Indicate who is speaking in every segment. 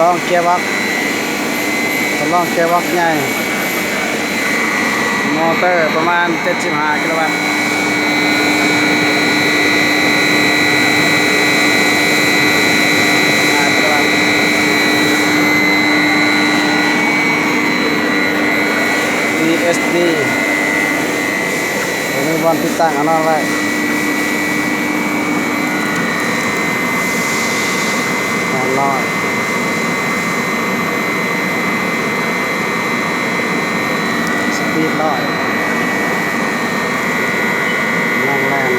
Speaker 1: ลองเกียร์วักทดลองเกียร์วักใหญ่มอเตอร์ประมาณ75กิโลวัตต์SD ตัวนี้บอลติดตั้งอันนั้นไว้ร้อยสปีดร้อยนั่งแรง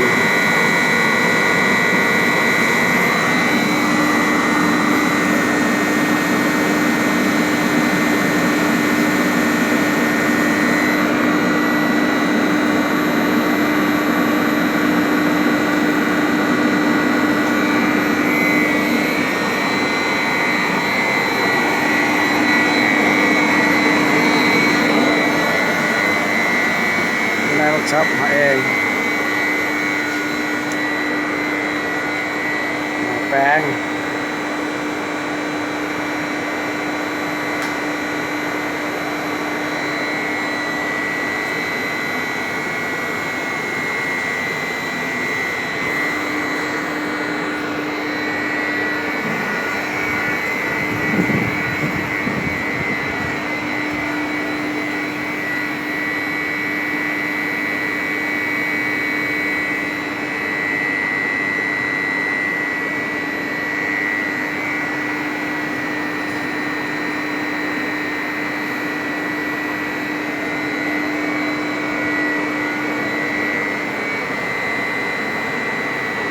Speaker 1: ช็อปมาเองแปลง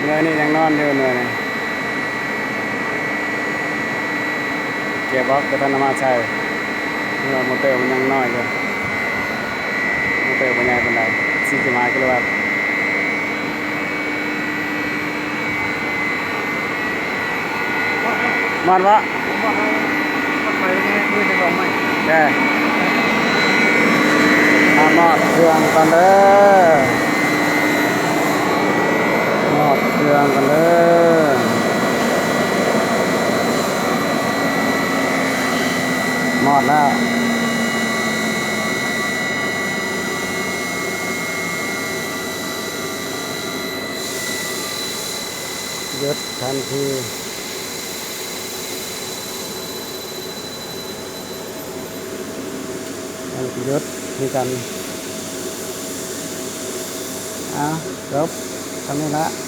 Speaker 1: เนื้อนี่ยังนอนอยู่เนื้อนี่เก็บบ็อกกระทันมาใช่เนื้อมอเตอร์มันยังน้อยอยู่มอเตอร์มันใหญ่เป็นไร45กิโลวัตต์มันวะไปแน่ด้วยจะบอกไหมแก่มอดเครื่องกันเด้อมอดเครื่องกันเด้อมอดแล้วหยุดทันทีหยุดมีกันจบทำนี้ละ